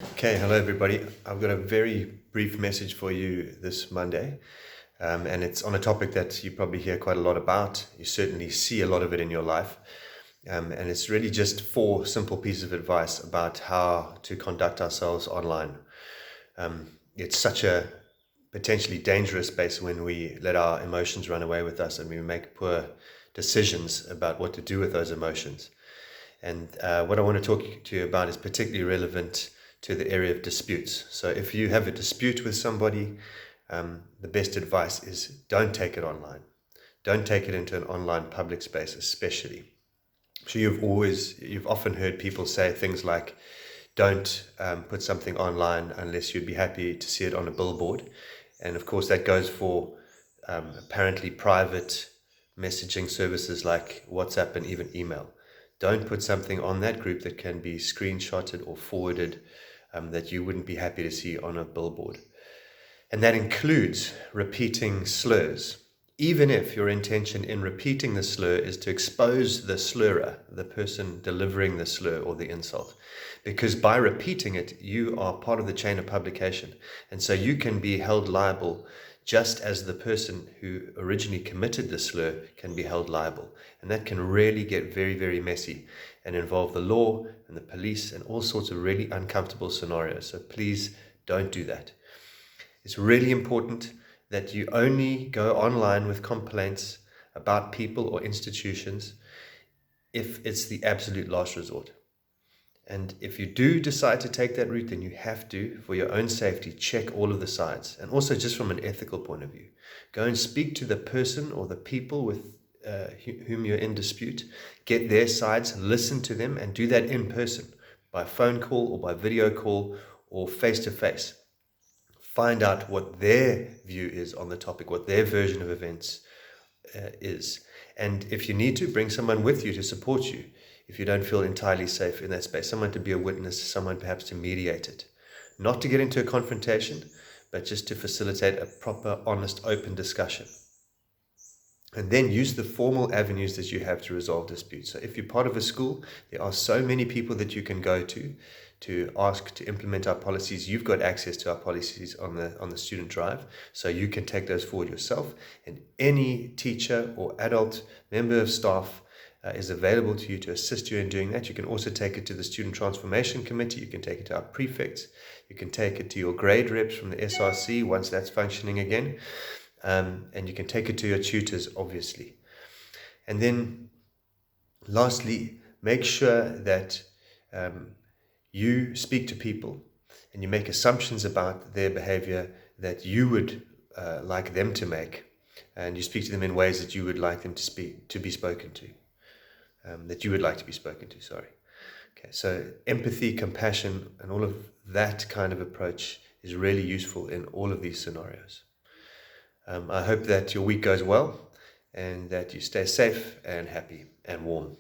Okay, hello everybody. I've got a very brief message for you this Monday, and it's on a topic that you probably hear quite a lot about. You certainly see a lot of it in your life, and it's really just four simple pieces of advice about how to conduct ourselves online. It's such a potentially dangerous space when we let our emotions run away with us and we make poor decisions about what to do with those emotions. And what I want to talk to you about is particularly relevant to the area of disputes. So if you have a dispute with somebody, the best advice is don't take it online. Don't take it into an online public space, especially. So you've often heard people say things like, don't put something online unless you'd be happy to see it on a billboard. And of course, that goes for apparently private messaging services like WhatsApp and even email. Don't put something on that group that can be screenshotted or forwarded that you wouldn't be happy to see on a billboard. And that includes repeating slurs, even if your intention in repeating the slur is to expose the slurrer, the person delivering the slur or the insult. Because by repeating it, you are part of the chain of publication. And so you can be held liable just as the person who originally committed the slur can be held liable. And that can really get very, very messy and involve the law and the police and all sorts of really uncomfortable scenarios. So please don't do that. It's really important that you only go online with complaints about people or institutions if it's the absolute last resort. And if you do decide to take that route, then you have to, for your own safety, check all of the sides. And also just from an ethical point of view, go and speak to the person or the people with whom you're in dispute, get their sides, listen to them, and do that in person, by phone call or by video call or face to face. Find out what their view is on the topic, what their version of events is. And if you need to, bring someone with you to support you if you don't feel entirely safe in that space, someone to be a witness, someone perhaps to mediate it. Not to get into a confrontation, but just to facilitate a proper, honest, open discussion. And then use the formal avenues that you have to resolve disputes. So if you're part of a school, there are so many people that you can go to ask to implement our policies. You've got access to our policies on the student drive, so you can take those forward yourself. And any teacher or adult member of staff is available to you to assist you in doing that. You can also take it to the Student Transformation Committee. You can take it to our prefects. You can take it to your grade reps from the SRC once that's functioning again. And you can take it to your tutors, obviously. And then lastly, make sure that you speak to people and you make assumptions about their behavior that you would like them to make. And you speak to them in ways that you would like them to be spoken to. That you would like to be spoken to, sorry. Okay, so empathy, compassion, and all of that kind of approach is really useful in all of these scenarios. I hope that your week goes well and that you stay safe and happy and warm.